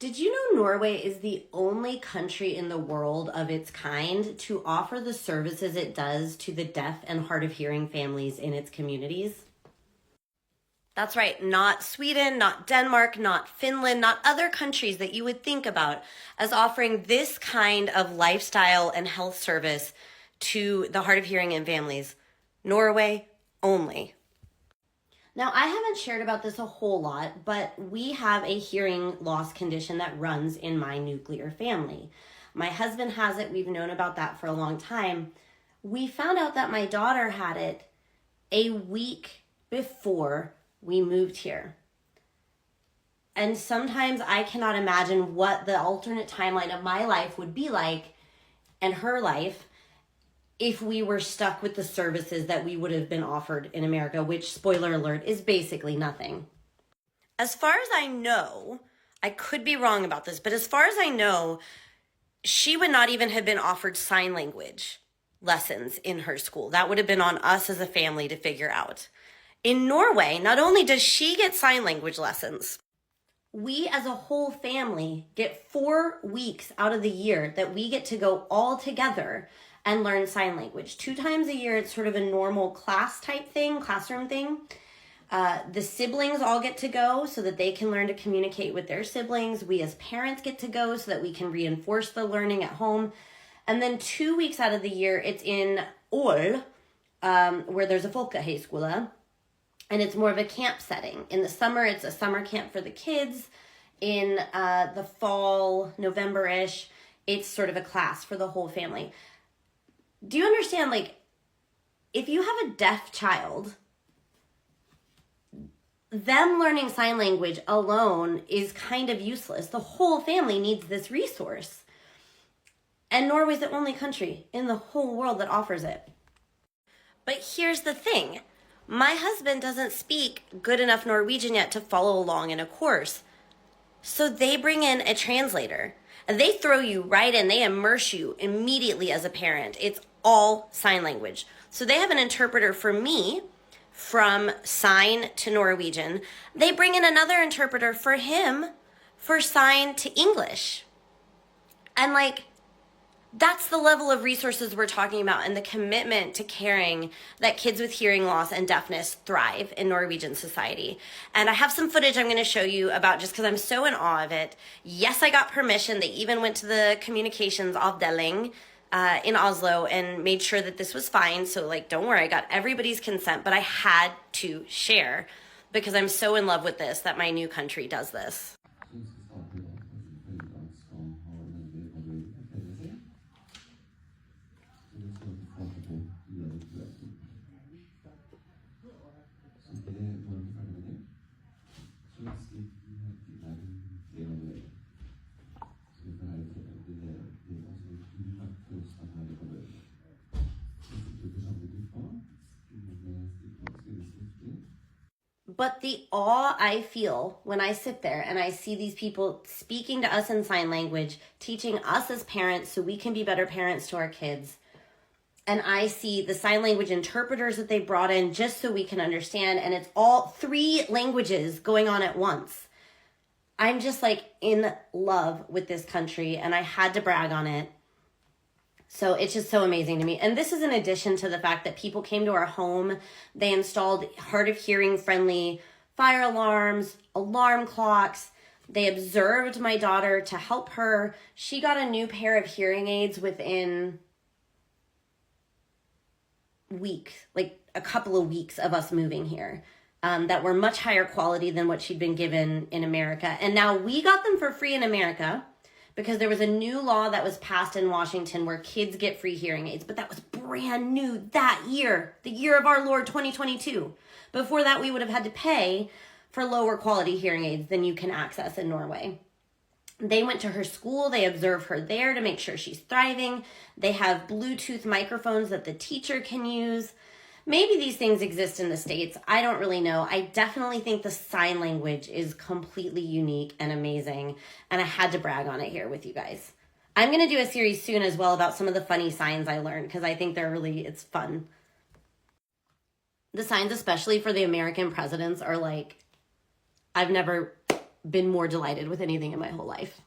Did you know Norway is the only country in the world of its kind to offer the services it does to the deaf and hard of hearing families in its communities? That's right, not Sweden, not Denmark, not Finland, not other countries that you would think about as offering this kind of lifestyle and health service to the hard of hearing and families. Norway only. Now, I haven't shared about this a whole lot, but we have a hearing loss condition that runs in my nuclear family. My husband has it. We've known about that for a long time. We found out that my daughter had it a week before we moved here. And sometimes I cannot imagine what the alternate timeline of my life would be like and her life if we were stuck with the services that we would have been offered in America, which, spoiler alert, is basically nothing. As far as I know, I could be wrong about this, but as far as I know, she would not even have been offered sign language lessons in her school. That would have been on us as a family to figure out. In Norway, not only does she get sign language lessons, we as a whole family get 4 weeks out of the year that we get to go all together and learn sign language. 2 times a year, it's sort of a normal class type thing, classroom thing. The siblings all get to go so that they can learn to communicate with their siblings. We as parents get to go so that we can reinforce the learning at home. And then 2 weeks out of the year, it's in Ål, where there's a folkehøyskole, and it's more of a camp setting. In the summer, it's a summer camp for the kids. In the fall, November-ish, it's sort of a class for the whole family. Do you understand, like, if you have a deaf child, them learning sign language alone is kind of useless. The whole family needs this resource. And Norway's the only country in the whole world that offers it. But here's the thing. My husband doesn't speak good enough Norwegian yet to follow along in a course. So they bring in a translator. And they throw you right in. They immerse you immediately as a parent. It's all sign language. So they have an interpreter for me from sign to Norwegian. They bring in another interpreter for him for sign to English. And like, that's the level of resources we're talking about and the commitment to caring that kids with hearing loss and deafness thrive in Norwegian society. And I have some footage I'm going to show you about just because I'm so in awe of it. Yes, I got permission. They even went to the communications avdeling in Oslo and made sure that this was fine. So like, don't worry, I got everybody's consent, but I had to share because I'm so in love with this that my new country does this. But the awe I feel when I sit there and I see these people speaking to us in sign language, teaching us as parents so we can be better parents to our kids. And I see the sign language interpreters that they brought in just so we can understand. And it's all 3 languages going on at once. I'm just like in love with this country and I had to brag on it. So it's just so amazing to me. And this is in addition to the fact that people came to our home. They installed hard of hearing friendly fire alarms, alarm clocks. They observed my daughter to help her. She got a new pair of hearing aids within weeks, like a couple of weeks of us moving here, that were much higher quality than what she'd been given in America. And now we got them for free in America, because there was a new law that was passed in Washington where kids get free hearing aids, but that was brand new that year, the year of our Lord 2022. Before that, we would have had to pay for lower quality hearing aids than you can access in Norway. They went to her school, they observe her there to make sure she's thriving. They have Bluetooth microphones that the teacher can use. Maybe these things exist in the States. I don't really know. I definitely think the sign language is completely unique and amazing. And I had to brag on it here with you guys. I'm going to do a series soon as well about some of the funny signs I learned because I think it's fun. The signs, especially for the American presidents, are like, I've never been more delighted with anything in my whole life.